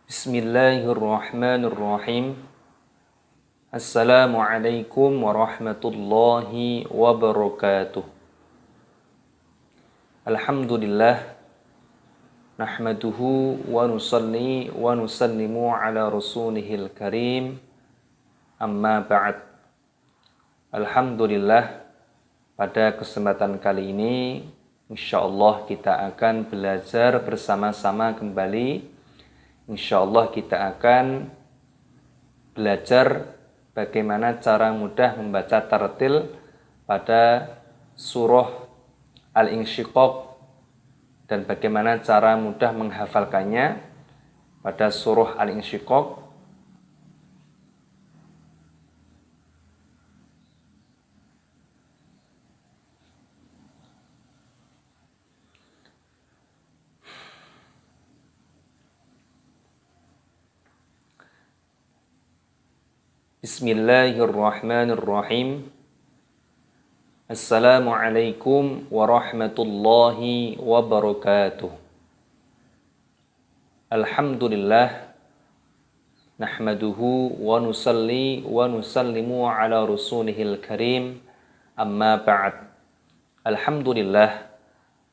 Bismillahirrahmanirrahim. Assalamualaikum warahmatullahi wabarakatuh. Alhamdulillah nahmaduhu wa nusalli wa nusallimu ala rasulihil karim. Amma ba'd. Alhamdulillah, pada kesempatan kali ini insyaallah kita akan belajar bersama-sama kembali. Insyaallah kita akan belajar bagaimana cara mudah membaca tartil pada surah Al-Insyiqaq dan bagaimana cara mudah menghafalkannya pada surah Al-Insyiqaq. Bismillahirrahmanirrahim. Assalamualaikum warahmatullahi wabarakatuh. Alhamdulillah nahmaduhu wa nusalli wa nusallimu ala rasulihil karim. Amma ba'd. Alhamdulillah,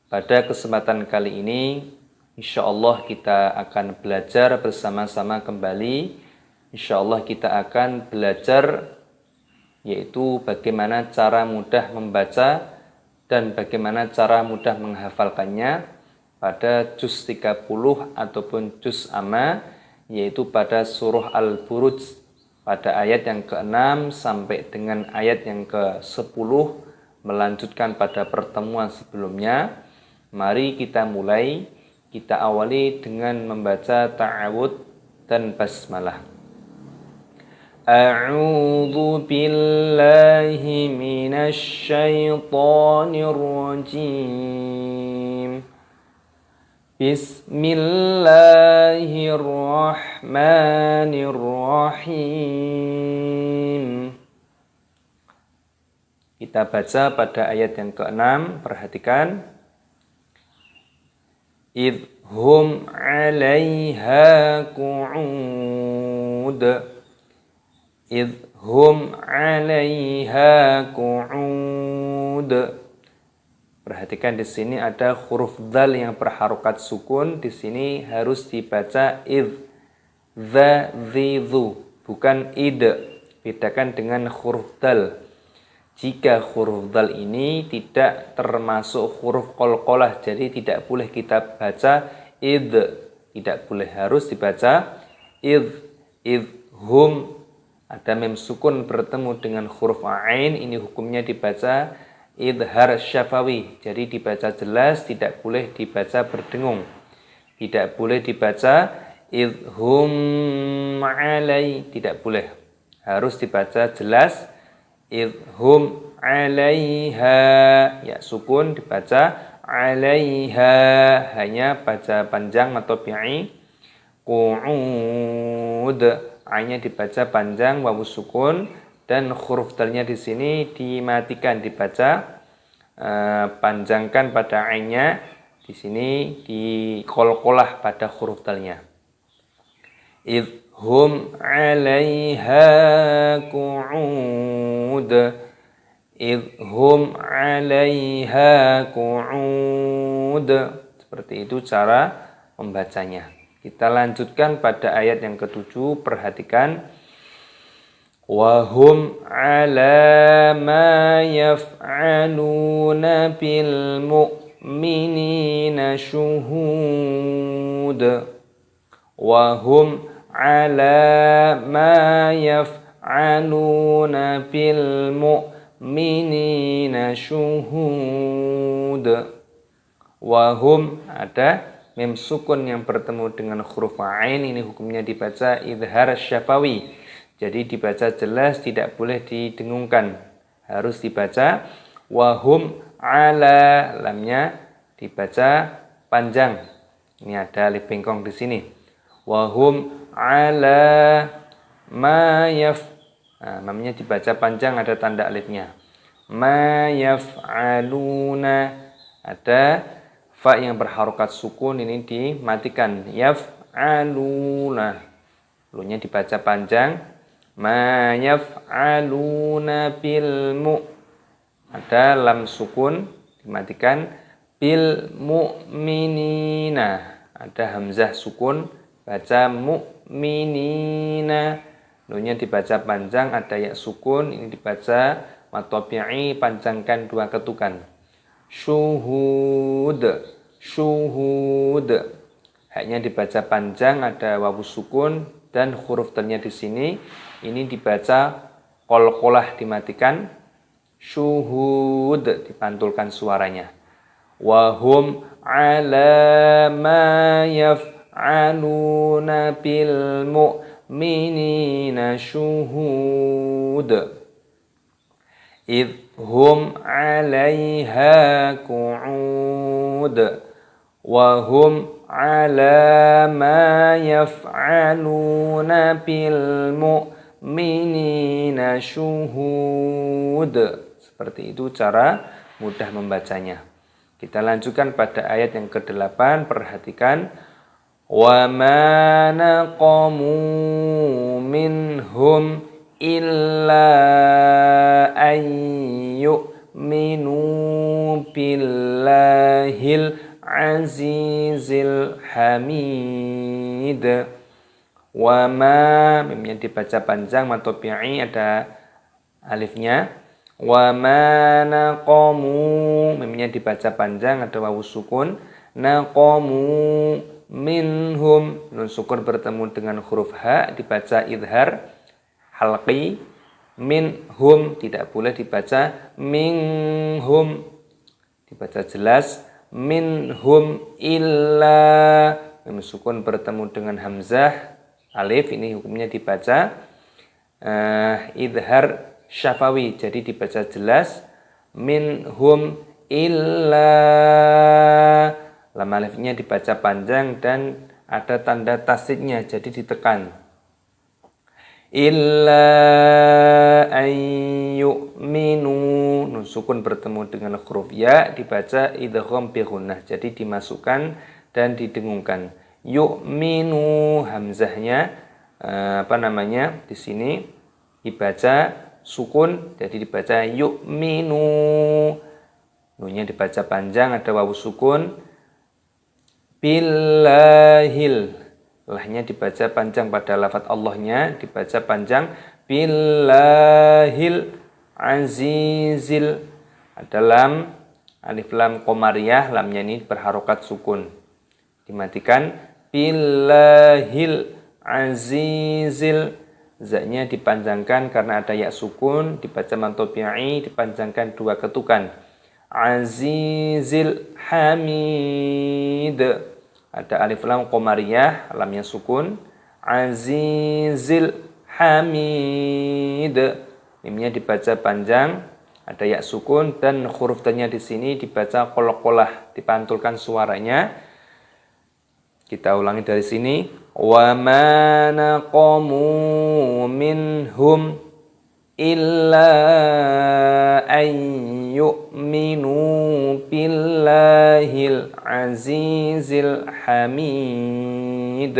pada kesempatan kali ini insyaallah kita akan belajar bersama-sama kembali. Insyaallah kita akan belajar yaitu bagaimana cara mudah membaca dan bagaimana cara mudah menghafalkannya pada juz 30 ataupun juz amma, yaitu pada surah Al-Buruj pada ayat yang ke-6 sampai dengan ayat yang ke-10. Melanjutkan pada pertemuan sebelumnya, mari kita mulai. Kita awali dengan membaca ta'awud dan basmalah. A'udzu billahi minasy syaithanir rajim. Bismillahirrahmanirrahim. Kita baca pada ayat yang ke-6, perhatikan. Idhum 'alaiha qu'ud. Idhum 'alaiha qu'ud. Perhatikan di sini ada huruf dzal yang berharokat sukun. Di sini harus dibaca id, dza, dzidzu, bukan id. Bedakan dengan huruf dzal. Jika huruf dzal ini tidak termasuk huruf qalqalah, jadi tidak boleh kita baca id, tidak boleh, harus dibaca id. Idhum, ada mim sukun bertemu dengan huruf ain, ini hukumnya dibaca idhar syafawi, jadi dibaca jelas, tidak boleh dibaca berdengung. Tidak boleh dibaca idhum alai, tidak boleh, harus dibaca jelas idhum alaiha, ya sukun dibaca alaiha, hanya baca panjang atau bi'i. Qu'ud, A-nya dibaca panjang, wawu sukun, dan huruf dalnya di sini dimatikan, dibaca panjangkan pada A-nya, di sini dikolkolah pada huruf dalnya. Idhum 'alaiha qu'ud. Idhum 'alaiha qu'ud. Seperti itu cara membacanya. Kita lanjutkan pada ayat yang ke-7, perhatikan. Wahum 'ala ma yaf'aluna bil mu'minina syuhud. Wahum 'ala ma yaf'aluna bil mu'minina syuhud. Wahum, ada mim sukun yang bertemu dengan huruf ain, ini hukumnya dibaca idhar syafawi, jadi dibaca jelas, tidak boleh didengungkan, harus dibaca wahum ala, lamnya dibaca panjang, ini ada alif bengkong di sini. Wahum ala ma yaf, mamnya dibaca panjang, ada tanda alifnya. Ma yaf'aluna, ada fa yang berharokat sukun, ini dimatikan. yaf'aluna. Lu-nya dibaca panjang. Ma yaf'aluna bil ada lam sukun dimatikan. Bil mu'minina ada hamzah sukun baca mu'minina. Lu-nya dibaca panjang ada ya sukun ini dibaca matobi'i panjangkan 2 ketukan. Syuhud haknya dibaca panjang ada wawu sukun dan huruf ternya di sini ini dibaca qalqalah dimatikan. Syuhud dipantulkan suaranya. Wahum ala ma yaf'aluna bil mu'minina syuhud. Idhum 'alaiha qu'ud. Wahum ala ma yaf'aluna bil mu'minina syuhud. Seperti itu cara mudah membacanya. Kita lanjutkan pada ayat yang ke-8. Perhatikan. Wa ma naqamu minhum illa an yu'minu billahil azizil hamid. Wa ma mimnya dibaca panjang matobi'i ada alifnya. Wa ma naqamu mimnya dibaca panjang ada wawu sukun. Naqamu minhum nun sukun bertemu dengan huruf ha dibaca idhar halqi. Minhum tidak boleh dibaca minhum dibaca jelas. Minhum illa nun sukun bertemu dengan hamzah alif ini hukumnya dibaca idhar syafawi jadi dibaca jelas. Minhum illa lam alifnya dibaca panjang dan ada tanda tasydidnya jadi ditekan. Illa ayyuminu nun sukun bertemu dengan huruf ya dibaca idgham bi gunnah jadi dimasukkan dan didengungkan. Yu'minu hamzahnya di sini dibaca sukun jadi dibaca yu'minu. Nunya dibaca panjang ada wawu sukun. Billahil lahnya dibaca panjang pada lafaz Allahnya dibaca panjang. Billahil azizil ada lam alif lam qamariyah lamnya ini berharokat sukun dimatikan. Billahil azizil za-nya dipanjangkan karena ada ya sukun dibaca matobi'i dipanjangkan 2 ketukan. Azizil hamid ada alif lam qamariyah lamnya sukun. Azizil hamid mimnya dibaca panjang ada ya sukun dan huruf t-nya di sini dibaca qalqalah dipantulkan suaranya. Kita ulangi dari sini. Wa ma naqamu minhum illa an yu'minu billahil azizil hamid.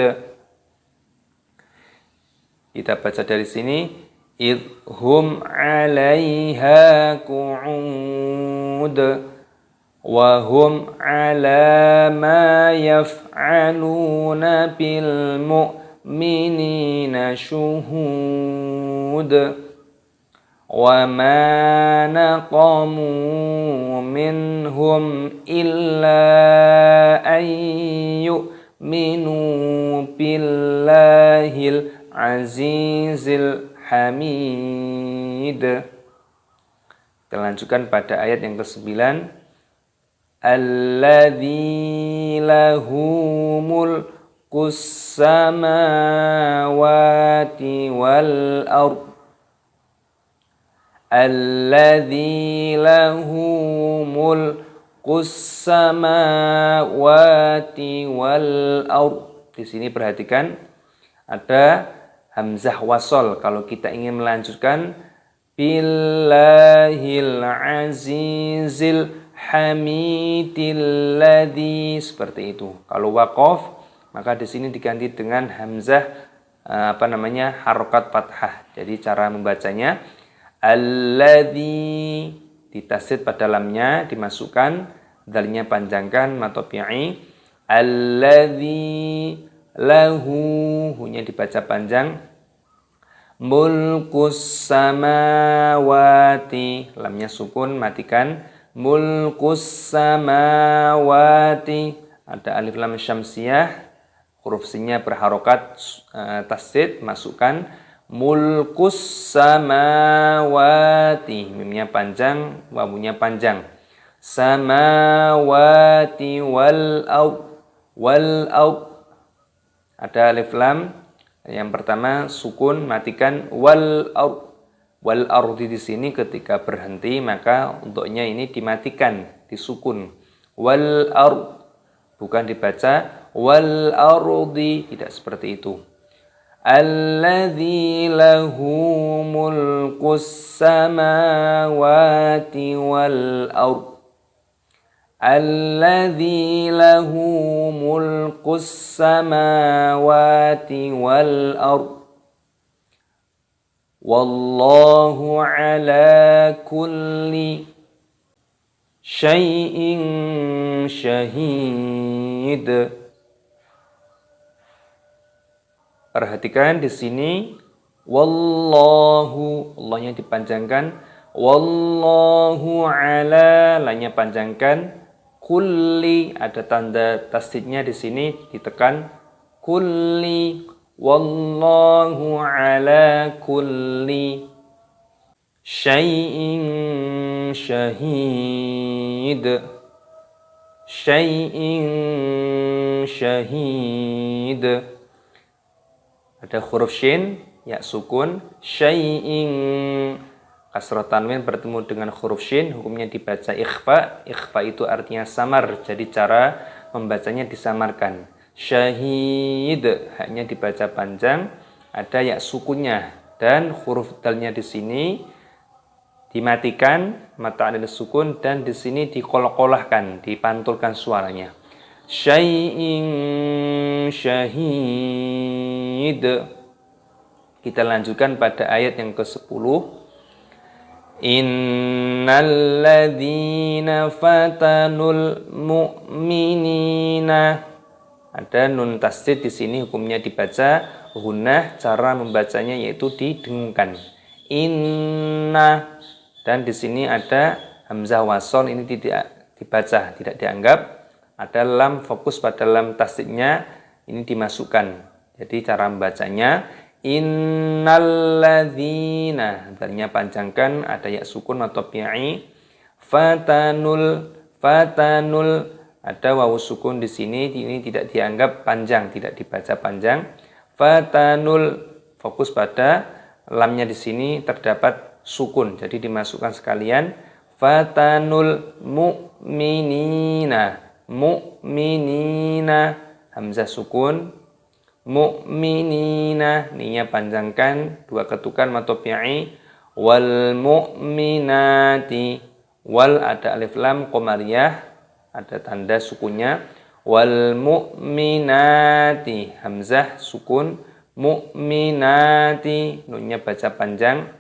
Kita baca dari sini. Idhum 'alaiha qu'ud. Wahum ala ma yaf'aluna bil mu'minina syuhud. Wa ma naqamu minhum illa an yu'minu billahil azizil hamid. Kita lanjutkan pada ayat yang ke-9. Alladzi lahu mulkus samawati wal ard. Alladzi lahu mulkus samawati wal ard. Di sini perhatikan ada hamzah wasol kalau kita ingin melanjutkan billahil azizil hamidilladzi seperti itu. Kalau waqaf maka di sini diganti dengan hamzah harokat fathah. Jadi cara membacanya alladzi, ditasdid pada lamnya, dimasukkan, dalnya panjangkan, matopi'i. Alladzi lahu, hunya dibaca panjang. Mulkus samawati, lamnya sukun, matikan. Mulkus samawati, ada alif lam syamsiyah, huruf sinnya berharokat tasdid, masukkan. Mulkus samawati, mimnya panjang, wawunya panjang. Samawati wal ard, ada alif lam yang pertama sukun, matikan. Wal ardi di sini ketika berhenti maka untuknya ini dimatikan, disukun. Wal ard, bukan dibaca wal ardi, tidak seperti itu. Alladzi lahu mulkus samawati wal ard. Alladzi lahu mulkus samawati wal ard. Wallahu ala kulli syai'in syahid. Perhatikan di sini wallahu, Allahnya dipanjangkan. Wallahu ala, lanya panjangkan. Kulli, ada tanda tasdidnya di sini, ditekan. Kulli, wallahu ala kulli syai'in syahid. Syai'in syahid. Ada huruf shin, ya sukun. Syai'in, kasrah tanwin bertemu dengan huruf shin, hukumnya dibaca ikhfa. Ikhfa itu artinya samar, jadi cara membacanya disamarkan. Syahid, haknya dibaca panjang, ada ya sukunnya, dan huruf dalnya di sini dimatikan, mata ada sukun, dan di sini dikolok-kolahkan, dipantulkan suaranya. Syai'in syahid. Kita lanjutkan pada ayat yang ke-10. Innal ladzina fatanul mu'minina. Ada nun tasdid di sini, hukumnya dibaca gunnah, cara membacanya yaitu didengungkan. Inna, dan di sini ada hamzah wasol, ini tidak dibaca, tidak dianggap. Ada lam, fokus pada lam tasdidnya, ini dimasukkan. Jadi cara membacanya innalladzina, dalnya panjangkan, ada ya sukun atau pi'i. Fatanul, ada wawu sukun di sini, ini tidak dianggap panjang, tidak dibaca panjang. Fatanul, fokus pada lamnya di sini terdapat sukun, jadi dimasukkan sekalian. Fatanul mu'minina, hamzah sukun. Mu'minina, ninya panjangkan, dua ketukan matopi'i. Wal mu'minati, wal ada alif lam qamariyah, ada tanda sukunnya. Wal mu'minati, hamzah sukun. Mu'minati, nunnya baca panjang.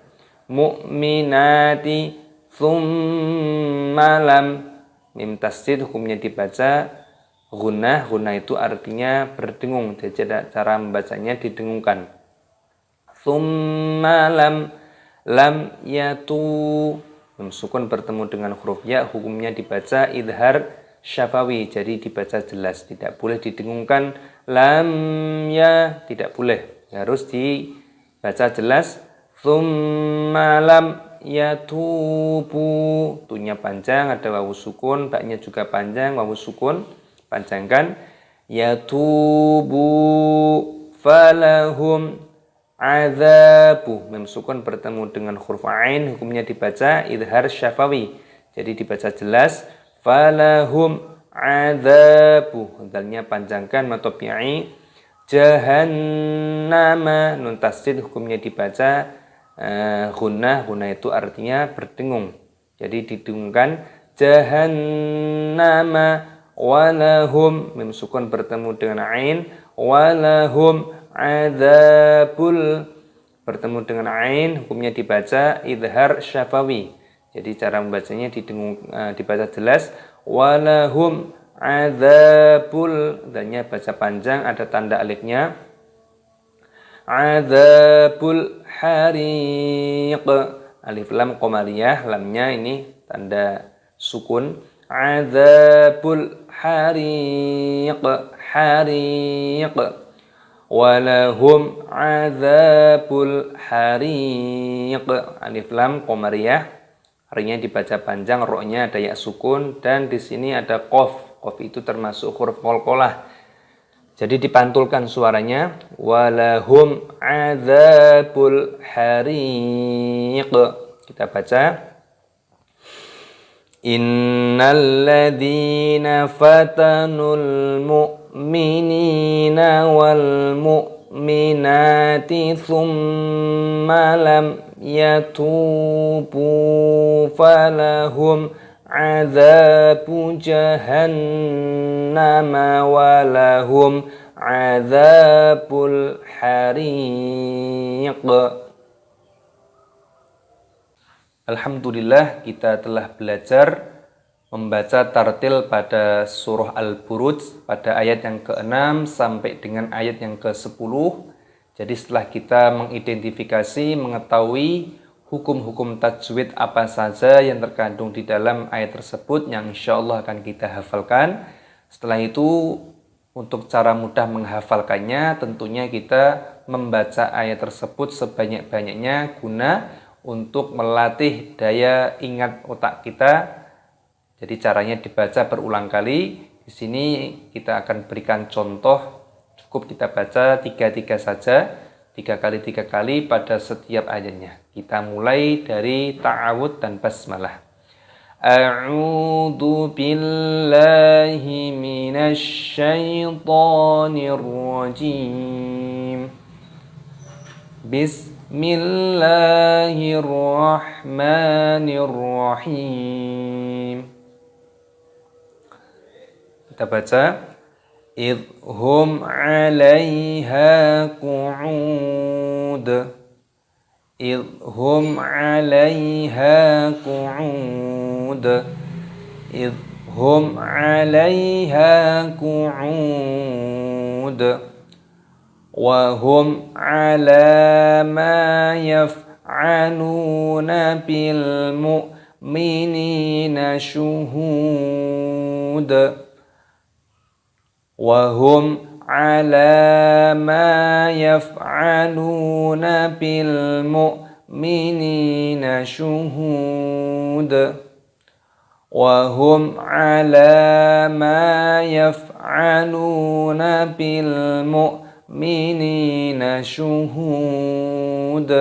Mu'minati, thumma lam, mim tasdid, hukumnya dibaca gunnah. Gunnah itu artinya berdengung, jadi cara membacanya didengungkan. Thumma lam yatu, mim sukun bertemu dengan huruf ya, hukumnya dibaca idhar syafawi, jadi dibaca jelas, tidak boleh didengungkan. Lam ya, tidak boleh, harus dibaca jelas. Thumma lam yatubu, tunya panjang, ada wawu sukun, baknya juga panjang, wawu sukun, panjangkan. Yatubu falahum azabu, mim sukun bertemu dengan huruf ain, hukumnya dibaca idhar syafawi, jadi dibaca jelas. Falahum azabu, dalnya panjangkan, matopi'i. Jahannama, nun tasdid, hukumnya dibaca gunnah itu artinya berdengung, jadi didengungkan. Jahannama walahum, mim sukun bertemu dengan ain, walahum adzabul, bertemu dengan ain, hukumnya dibaca idhar syafawi. Jadi cara membacanya dibaca jelas, walahum adzabul, dannya baca panjang, ada tanda alifnya, adzabul hariq, alif lam qamariyah, lamnya ini tanda sukun, adzabul hariq, hariq, walahum adzabul hariq, alif lam qamariyah, harinya dibaca panjang, ro-nya ada ya sukun, dan di sini ada qaf. Qaf itu termasuk huruf qalqalah. Jadi dipantulkan suaranya, walahum adzabul hariq. Kita baca, innal ladzina fatanul mu'minina wal mu'minati thumma lam yatubu falahum adzabu jahannama walahum adzabul hariq. Alhamdulillah, kita telah belajar membaca tartil pada surah Al-Buruj pada ayat yang ke-6 sampai dengan ayat yang ke-10. Jadi setelah kita mengidentifikasi, mengetahui hukum-hukum tajwid apa saja yang terkandung di dalam ayat tersebut yang insya Allah akan kita hafalkan. Setelah itu, untuk cara mudah menghafalkannya, tentunya kita membaca ayat tersebut sebanyak-banyaknya guna untuk melatih daya ingat otak kita. Jadi caranya dibaca berulang kali. Di sini kita akan berikan contoh. Cukup kita baca 3-3 saja, 3 kali pada setiap ayatnya. Kita mulai dari ta'awud dan basmalah. A'udzu billahi minasy syaithanir rajim. Bismillahirrahmanirrahim. Kita baca, idhum 'alaiha qu'ud, idhum 'alaiha qu'ud, idhum 'alaiha qu'ud, wa hum 'ala ma yaf'aluna bil mu'minina syuhud, wa hum 'ala ma yaf'aluna bil mu'minina syuhud, wa hum 'ala ma yaf'aluna bil mu'minina syuhud,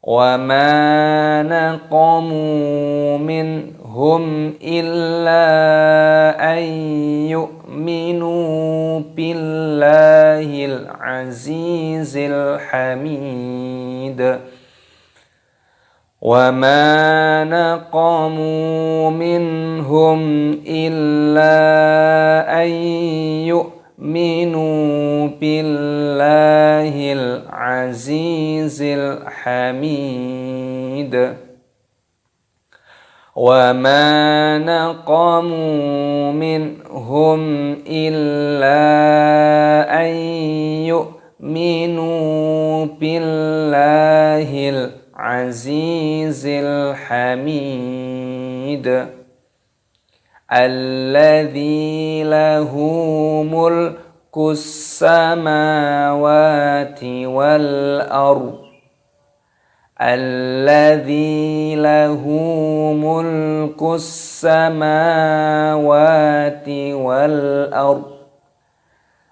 wa ma naqamu minhum illa an yu'minu billahil azizil hamid, wa ma naqamu minhum illa an yu'minu billahil azizil hamid, wa ma naqamu minhum illa an yu'minu billahil azizil hamid, alladzi lahu mulkus samawati wal ardh, alladzi lahu mulkus samawati wal ardh,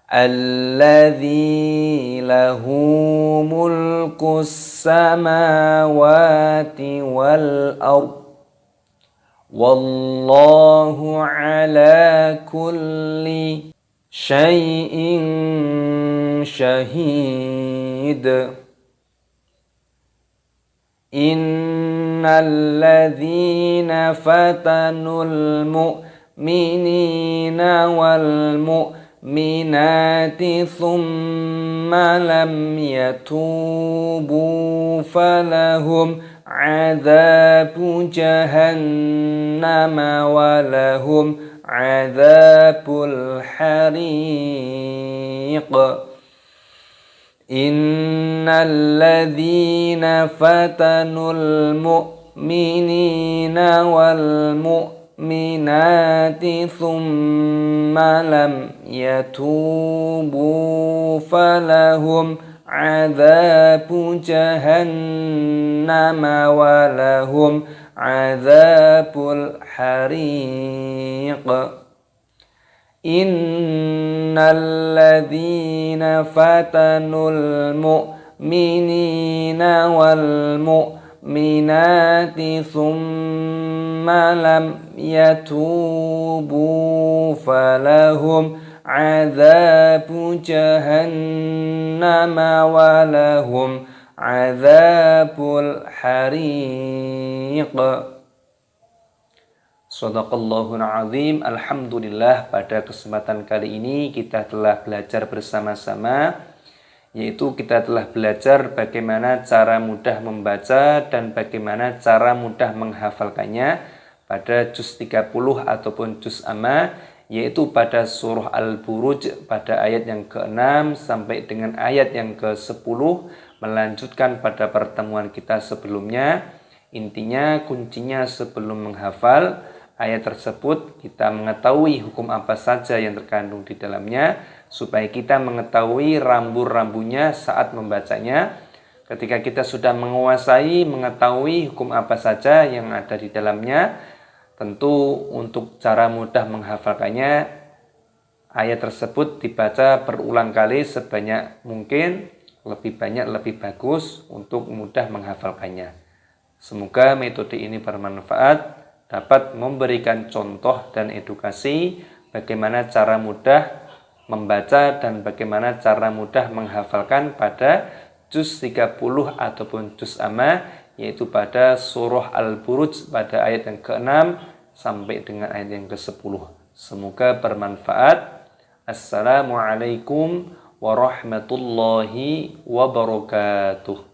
alladzi lahu mulkus samawati wal ardh, wallahu ala kulli syai'in syahid. Innal ladzina fatanul mu'minina wal mu'minati thumma lam yatubu falahum adzabu jahannama walahum adzabul hariq. Innal ladzina fatanul mu'minina wal mu'minati thumma lam yatubu falahum adzabu jahannama walahum adzabul hariq. Innal ladzina fatanul mu'minina wal mu'minati thumma lam yatubu falahum adzabu jahannama walahum adzabul hariq. Shadaqallahul azim. Alhamdulillah, pada kesempatan kali ini kita telah belajar bersama-sama, yaitu kita telah belajar bagaimana cara mudah membaca dan bagaimana cara mudah menghafalkannya pada juz 30 ataupun juz amma, yaitu pada surah Al-Buruj pada ayat yang ke-6 sampai dengan ayat yang ke-10, melanjutkan pada pertemuan kita sebelumnya. Intinya, kuncinya sebelum menghafal ayat tersebut, kita mengetahui hukum apa saja yang terkandung di dalamnya, supaya kita mengetahui rambu-rambunya saat membacanya. Ketika kita sudah menguasai, mengetahui hukum apa saja yang ada di dalamnya, tentu untuk cara mudah menghafalkannya, ayat tersebut dibaca berulang kali sebanyak mungkin, lebih banyak lebih bagus untuk mudah menghafalkannya. Semoga metode ini bermanfaat, dapat memberikan contoh dan edukasi bagaimana cara mudah membaca dan bagaimana cara mudah menghafalkan pada juz 30 ataupun juz amma, yaitu pada surah Al-Buruj pada ayat yang ke-6 sampai dengan ayat yang ke-10. Semoga bermanfaat. Assalamualaikum warahmatullahi wabarakatuh.